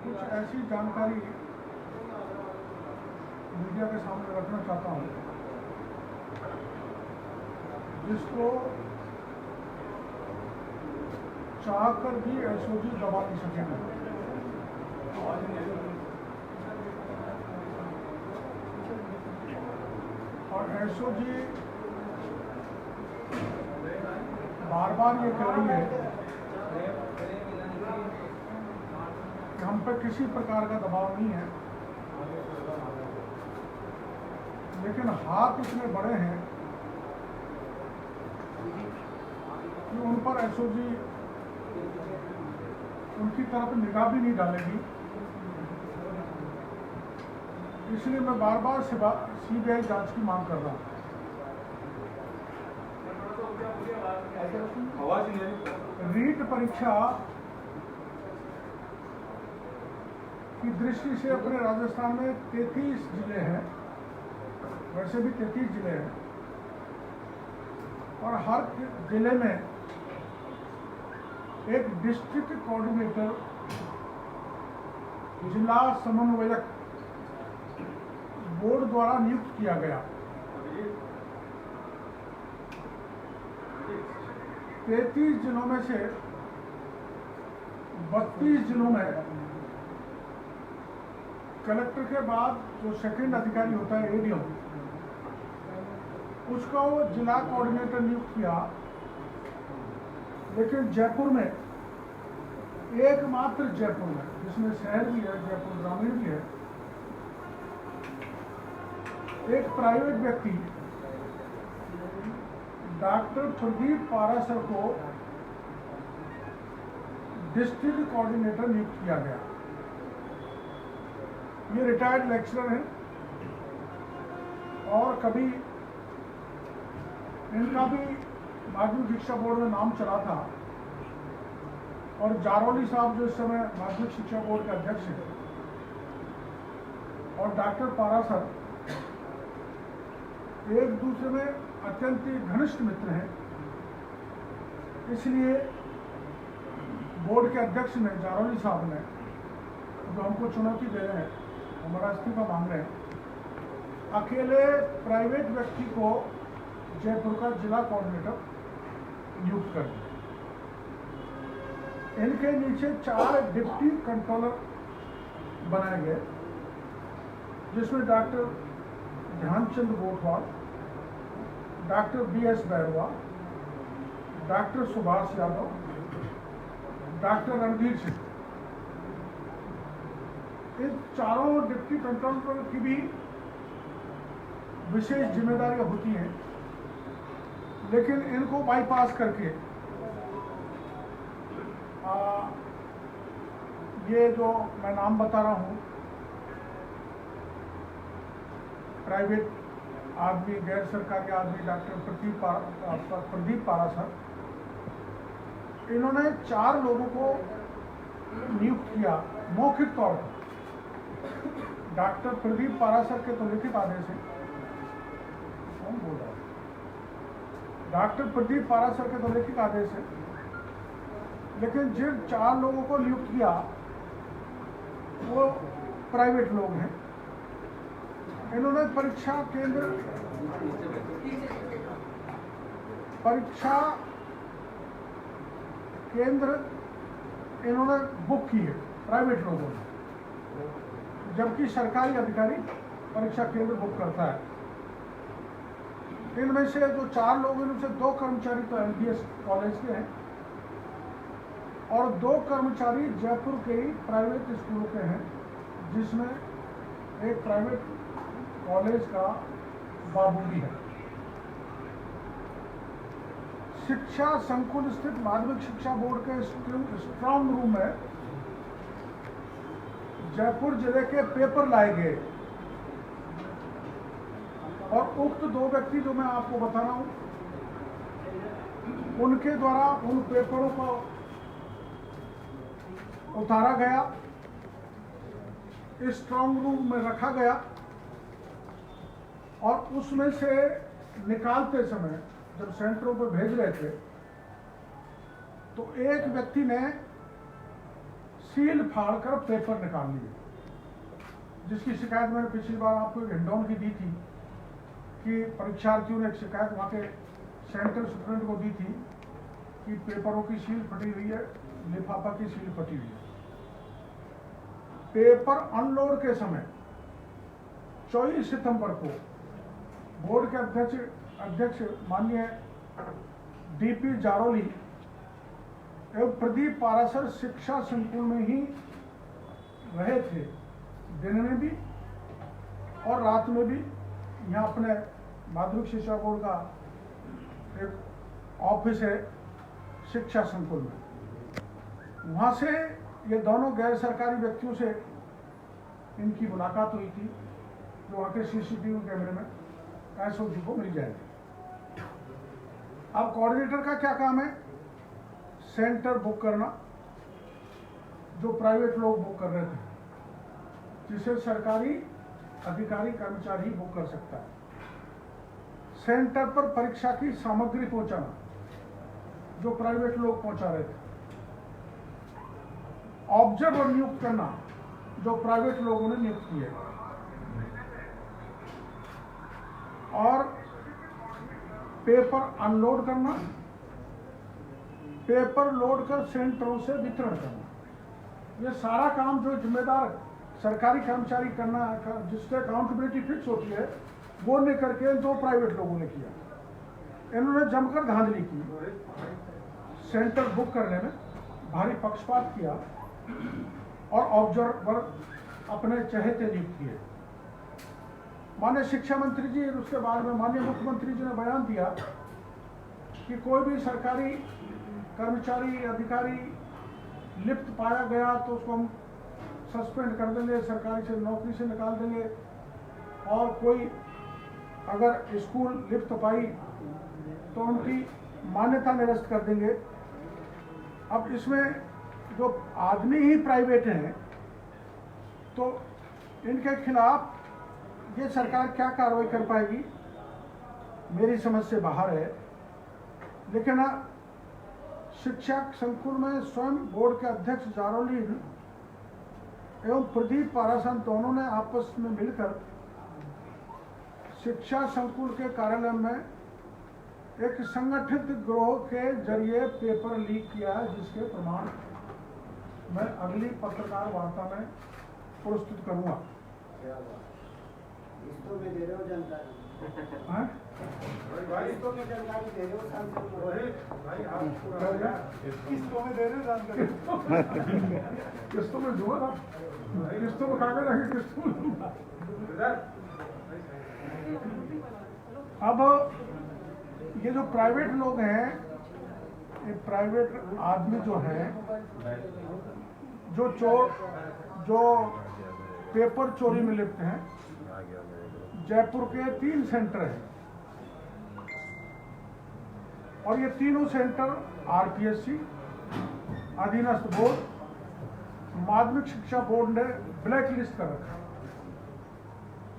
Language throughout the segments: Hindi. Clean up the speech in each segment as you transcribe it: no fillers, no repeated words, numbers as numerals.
कुछ ऐसी जानकारी मीडिया के सामने रखना चाहता हूँ जिसको चाहकर भी एसओजी दबा नहीं सकेगा। और एसओजी बार बार ये कह रही है कि हम पर किसी प्रकार का दबाव नहीं है, लेकिन हाथ इतने बड़े हैं कि उन पर एसओजी उनकी तरफ निगाह भी नहीं डालेगी। इसलिए मैं बार बार सीबीआई जांच की मांग कर रहा हूं। रीट परीक्षा की दृष्टि से अपने राजस्थान में 33 जिले हैं, वैसे भी 33 जिले हैं, और हर जिले में एक डिस्ट्रिक्ट कोऑर्डिनेटर, जिला समन्वयक बोर्ड द्वारा नियुक्त किया गया। 33 जिलों में से 32 जिलों में कलेक्टर के बाद जो सेकंड अधिकारी होता है एडीएम, उसका वो जिला कोऑर्डिनेटर नियुक्त किया। लेकिन जयपुर में, एकमात्र जयपुर में, जिसमें शहर भी है, जयपुर ग्रामीण भी है, एक प्राइवेट व्यक्ति डॉक्टर प्रदीप पारासर को डिस्ट्रिक्ट कोऑर्डिनेटर नियुक्त किया गया। ये रिटायर्ड लेक्चरर हैं और कभी इनका भी माध्यमिक शिक्षा बोर्ड में नाम चला था, और जारौली साहब जो इस समय माध्यमिक शिक्षा बोर्ड के अध्यक्ष हैं, और डॉक्टर पारासर एक दूसरे में अत्यंत घनिष्ठ मित्र हैं। इसलिए बोर्ड के अध्यक्ष ने, जारौली साहब ने, जो हमको चुनौती दे रहे हैं, हमारा इस्तीफा मांग रहे हैं, अकेले प्राइवेट व्यक्ति को जयपुर का जिला कोऑर्डिनेटर नियुक्त कर दिया। इनके नीचे 4 डिप्टी कंट्रोलर बनाए गए, जिसमें doctor Dhyanchand Gothwal, doctor BS Bairwa, doctor Subhash Yadav, doctor Randhir Singh. इन चारों डिप्टी कंट्रोलर की भी विशेष जिम्मेदारियां होती हैं, लेकिन इनको बाईपास करके ये जो मैं नाम बता रहा हूं, प्राइवेट आदमी, गैर सरकारी आदमी, डॉक्टर प्रदीप पारासर, इन्होंने 4 लोगों को नियुक्त किया मौखिक तौर पर। डॉक्टर प्रदीप पारासर के तो लिखित आदेश है, कौन बोल रहा है? डॉक्टर प्रदीप पारासर के तो लिखित आदेश है, लेकिन जिन 4 लोगों को नियुक्त किया वो प्राइवेट लोग हैं। इन्होंने परीक्षा केंद्र इन्होंने बुक किए प्राइवेट लोगों ने, जबकि सरकारी अधिकारी परीक्षा केंद्र बुक करता है। इनमें से जो 4 लोग, इनमें से 2 कर्मचारी तो एमबीएस कॉलेज के हैं और 2 कर्मचारी जयपुर के ही प्राइवेट स्कूलों के हैं, जिसमें एक प्राइवेट कॉलेज का बाबू भी है। शिक्षा संकुल स्थित माध्यमिक शिक्षा बोर्ड के स्ट्रांग रूम में जयपुर जिले के पेपर लाए गए, और उक्त 2 व्यक्ति जो मैं आपको बता रहा हूं, उनके द्वारा उन पेपरों को उतारा गया, स्ट्रांग रूम में रखा गया, और उसमें से निकालते समय जब सेंटरों पर भेज रहे थे, तो एक व्यक्ति ने सील फाड़कर पेपर निकाल लिए, जिसकी शिकायत मैंने पिछली बार आपको एक हिंडौन की दी थी कि परीक्षार्थियों ने एक शिकायत वहाँ के सेंट्रल सुप्रीटेंडेंट को दी थी कि पेपरों की सील फटी हुई है, लिफाफा की सील फटी हुई है। पेपर अनलोड के समय 24 सितंबर को बोर्ड के अध्यक्ष माननीय डीपी जारोली एवं प्रदीप पारासर शिक्षा संकुल में ही रहे थे, दिन में भी और रात में भी। यहाँ अपने माध्यमिक शिक्षा बोर्ड का एक ऑफिस है शिक्षा संकुल में, वहाँ से ये दोनों गैर सरकारी व्यक्तियों से इनकी मुलाकात हुई थी, जो वहाँ के सीसीटीवी कैमरे में एसओजी को मिल जाएगी। अब कोऑर्डिनेटर का क्या काम है? सेंटर बुक करना, जो प्राइवेट लोग बुक कर रहे थे, जिसे सरकारी अधिकारी कर्मचारी बुक कर सकता है। सेंटर पर परीक्षा की सामग्री पहुंचाना, जो प्राइवेट लोग पहुंचा रहे थे। ऑब्जर्वर नियुक्त करना, जो प्राइवेट लोगों ने नियुक्त किए, और पेपर अनलोड करना, पेपर लोड कर सेंटरों से वितरण करना। ये सारा काम जो जिम्मेदार सरकारी कर्मचारी करना, जिससे अकाउंटेबिलिटी फिक्स होती है, वो नहीं करके दो प्राइवेट लोगों ने किया। इन्होंने जमकर धांधली की, सेंटर बुक करने में भारी पक्षपात किया और ऑब्जर्वर अपने चहेते नियुक्त किए। माननीय शिक्षा मंत्री जी, उसके बाद में माननीय मुख्यमंत्री जी ने बयान दिया कि कोई भी सरकारी कर्मचारी अधिकारी लिप्त पाया गया तो उसको हम सस्पेंड कर देंगे, सरकारी से नौकरी से निकाल देंगे, और कोई अगर स्कूल लिप्त पाई तो उनकी मान्यता निरस्त कर देंगे। अब इसमें जो आदमी ही प्राइवेट हैं, तो इनके खिलाफ ये सरकार क्या कार्रवाई कर पाएगी, मेरी समझ से बाहर है। लेकिन शिक्षा संकुल में स्वयं बोर्ड के अध्यक्ष जारोली एवं प्रदीप पारासर दोनों ने आपस में मिलकर शिक्षा संकुल के कार्यालय में एक संगठित गिरोह के जरिए पेपर लीक किया है, जिसके प्रमाण मैं अगली पत्रकार वार्ता में प्रस्तुत करूंगा। किस्तों में दे रहे हो जानकारी? किस्तों में जानकारी दे रहे हो सांसद को? किस्तों में दे रहे हो जानकारी? किस्तों में दूंगा ना, किस्तों में कागज रखे, किस्तों में दूंगा। अब ये जो प्राइवेट लोग हैं, ये प्राइवेट आदमी जो हैं, जो चोर, जो पेपर चोरी में लिप्त हैं, जयपुर के 3 सेंटर हैं, और ये तीनों सेंटर आरपीएससी, अधीनस्थ बोर्ड, माध्यमिक शिक्षा बोर्ड ने ब्लैक लिस्ट कर रखा।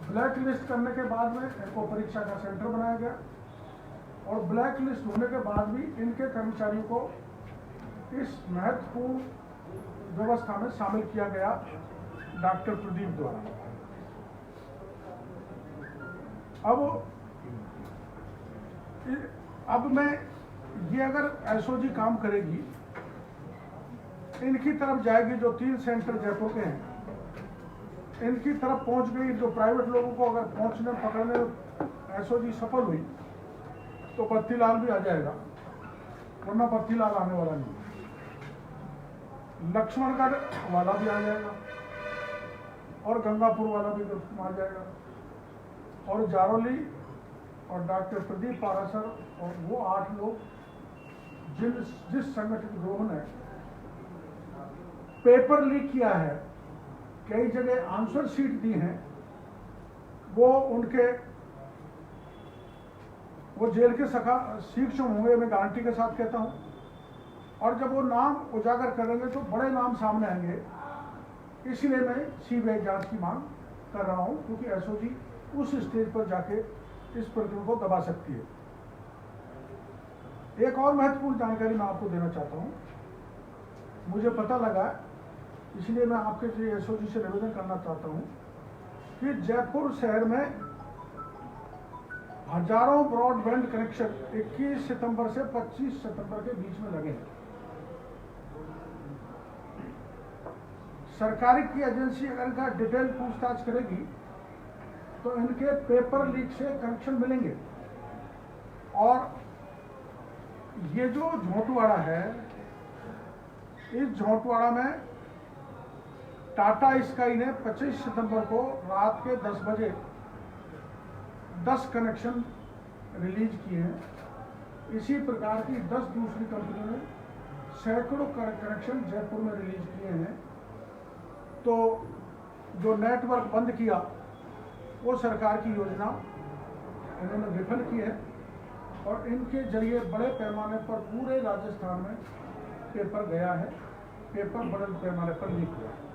ब्लैक लिस्ट करने के बाद में इनको परीक्षा का सेंटर बनाया गया, और ब्लैक लिस्ट होने के बाद भी इनके कर्मचारियों को इस महत्वपूर्ण व्यवस्था में शामिल किया गया डॉक्टर प्रदीप द्वारा। अब मैं ये अगर एसओजी काम करेगी, इनकी तरफ जाएगी, जो 3 सेंटर जयपुर के हैं, इनकी तरफ पहुंच गई, जो प्राइवेट लोगों को अगर पहुंचने पकड़ने एसओजी सफल हुई तो पत्तीलाल भी आ जाएगा, वरना पत्तीलाल आने वाला नहीं। लक्ष्मणगढ़ वाला भी आ जाएगा और गंगापुर वाला भी आ जाएगा, और जारोली और डॉक्टर प्रदीप पारासर और वो 8 लोग जिस संगठित गिरोह ने पेपर लीक किया है, कई जगह आंसर शीट दी हैं, वो जेल के शिक्षक होंगे, मैं गारंटी के साथ कहता हूं। और जब वो नाम उजागर करेंगे तो बड़े नाम सामने आएंगे, इसलिए मैं सीबीआई जांच की मांग कर रहा हूं, क्योंकि एसओजी उस स्टेज पर जाके इस प्रकरण को दबा सकती है। एक और महत्वपूर्ण जानकारी मैं आपको देना चाहता हूं। मुझे पता लगा इसलिए मैं आपके लिए एसओजी से निवेदन करना चाहता हूँ कि जयपुर शहर में हजारों ब्रॉडबैंड कनेक्शन 21 सितंबर से 25 सितंबर के बीच में लगे हैं। सरकारी की एजेंसी अगर इनका डिटेल पूछताछ करेगी तो इनके पेपर लीक से कनेक्शन मिलेंगे। और ये जो झोंटवाड़ा है, इस झोंटवाड़ा में टाटा स्काई ने 25 सितंबर को रात के 10 बजे 10 कनेक्शन रिलीज किए हैं। इसी प्रकार की 10 दूसरी कंपनियों ने सैकड़ों कनेक्शन जयपुर में रिलीज किए हैं। तो जो नेटवर्क बंद किया वो सरकार की योजना इन्होंने विफल की है और इनके जरिए बड़े पैमाने पर पूरे राजस्थान में पेपर गया है, पेपर बड़े पैमाने पर लीक हुआ है।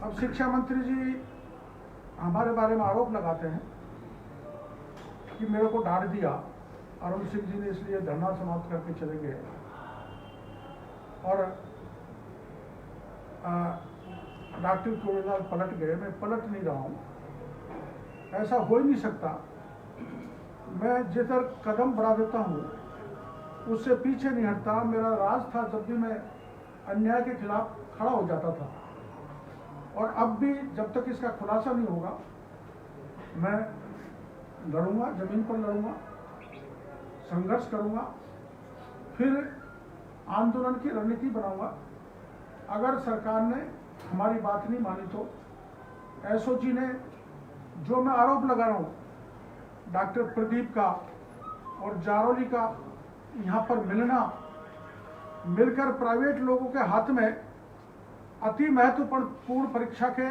अब शिक्षा मंत्री जी हमारे बारे में आरोप लगाते हैं कि मेरे को डांट दिया अरुण सिंह जी ने, इसलिए धरना समाप्त करके चले गए। और डॉक्टर कोविंद पलट गए। मैं पलट नहीं रहा हूँ, ऐसा हो ही नहीं सकता। मैं जिधर कदम बढ़ा देता हूँ उससे पीछे नहीं हटता। मेरा राज था जब भी मैं अन्याय के खिलाफ खड़ा हो जाता था, और अब भी जब तक इसका खुलासा नहीं होगा मैं लड़ूंगा, जमीन पर लड़ूंगा, संघर्ष करूंगा, फिर आंदोलन की रणनीति बनाऊंगा। अगर सरकार ने हमारी बात नहीं मानी तो एसओजी ने जो मैं आरोप लगा रहा हूं डॉक्टर प्रदीप का और जारोली का यहाँ पर मिलकर प्राइवेट लोगों के हाथ में अति महत्वपूर्ण परीक्षा के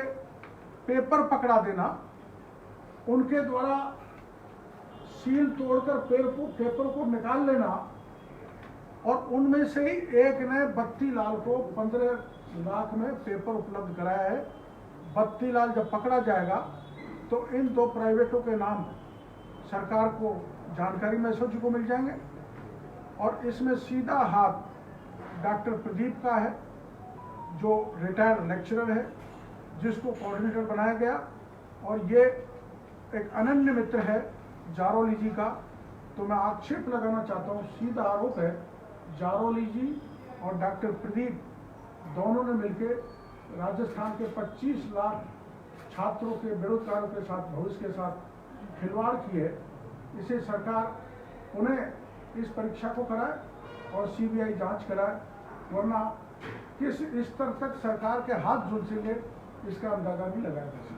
पेपर पकड़ा देना, उनके द्वारा सील तोड़कर पेपर को निकाल लेना, और उनमें से ही एक ने बत्ती लाल को 15 लाख में पेपर उपलब्ध कराया है। बत्ती लाल जब पकड़ा जाएगा तो इन 2 प्राइवेटों के नाम सरकार को जानकारी में एसओजी को मिल जाएंगे। और इसमें सीधा हाथ डॉक्टर प्रदीप का है जो रिटायर्ड लेक्चरर है, जिसको कोऑर्डिनेटर बनाया गया। और ये एक अनन्य मित्र है जारोली जी का। तो मैं आक्षेप लगाना चाहता हूँ, सीधा आरोप है जारोली जी और डॉक्टर प्रदीप दोनों ने मिलकर राजस्थान के 25 लाख छात्रों के, बेरोजगारों के साथ, भविष्य के साथ खिलवाड़ की है। इसे सरकार उन्हें इस परीक्षा को कराए और सीबीआई जांच कराए, वरना किस स्तर तक सरकार के हाथ झुलसेंगे इसका अंदाजा भी लगाया जा सकता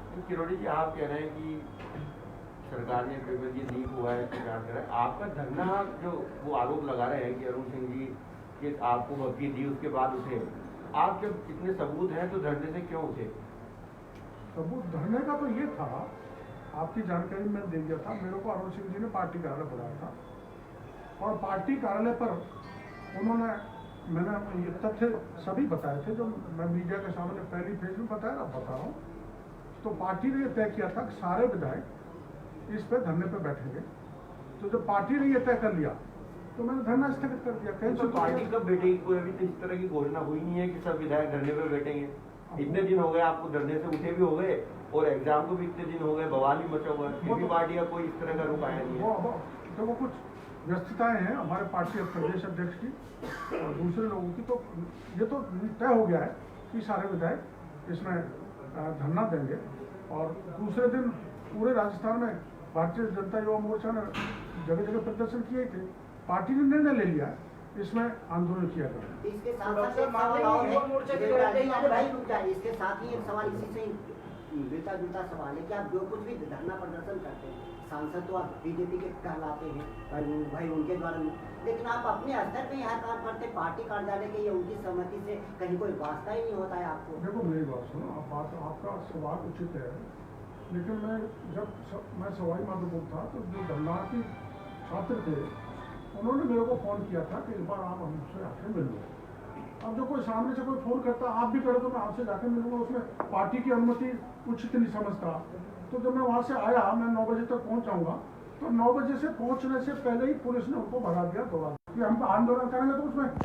है। किरोड़ी जी, आप कह रहे हैं कि सरकार ने पेपर ये लीक हुआ है तो जांच कराए। आपका धरना जो वो आरोप लगा रहे हैं कि अरुण सिंह जी कि आपको धमकी दी उसके बाद उठे, आप जब इतने सबूत हैं तो धरने से क्यों उठे? सबूत धरने का तो ये था, आपकी जानकारी में दे दिया था। मेरे को अरुण सिंह जी ने पार्टी कार्यालय बुलाया था और पार्टी कार्यालय पर मैंने ये तथ्य सभी बताए थे जो मैं मीडिया के सामने पहली फेज में बताया, अब बता रहा हूँ। तो पार्टी ने ये तय किया था कि सारे विधायक इस पे धरने पे बैठेंगे। तो जब पार्टी ने ये तय कर लिया तो मैंने धरना स्थगित कर दिया। कहीं तो पार्टी कब बैठेगी? कोई अभी तो इस तरह की घोषणा हुई नहीं है कि सब विधायक धरने पे बैठेंगे। इतने दिन हो गए, आपको धरने से उठे भी हो गए और एग्जाम को भी इतने दिन हो गए, बवाल ही मचा हुआ है, फिर भी पार्टी का कोई इस तरह का रुख आया नहीं है। वो कुछ व्यस्तताएं हैं हमारे पार्टी प्रदेश अध्यक्ष की और दूसरे लोगों की। तो ये तो तय हो गया है कि सारे विधायक इसमें धरना देंगे। और दूसरे दिन पूरे राजस्थान में भारतीय जनता युवा मोर्चा ने जगह जगह प्रदर्शन किए थे। पार्टी ने निर्णय ले लिया है इसमें आंदोलन किया जाए। इसके साथ ही एक सवाल इसी से मिलता जुलता सवाल है कि आप जो कुछ भी धरना प्रदर्शन करते हैं, सांसद तो आप बीजेपी के कहलाते हैं भाई उनके द्वारा, लेकिन आप अपने स्तर पे यहाँ काम करते, पार्टी कार्यालय के, ये उनकी सहमति से कहीं कोई वास्ता ही नहीं होता है आपको? देखो मेरी बात सुनो, आपका सवाल उचित है, लेकिन मैं सवाई माधोपुर था तो जो धरनार्थी छात्र थे उन्होंने मेरे को फ़ोन किया था कि इस बार आप हमसे आके मिल लो। अब जो कोई सामने से कोई फ़ोन करता, आप भी करो तो मैं आपसे जाकर मिलूंगा, उसमें पार्टी की अनुमति उचित नहीं समझता। तो जब मैं वहाँ से आया, मैं 9 बजे तक पहुँच जाऊँगा, तो 9 बजे से पहुँचने से पहले ही पुलिस ने उनको भगा दिया, दौड़ा दिया। कि हम आंदोलन करेंगे तो उसमें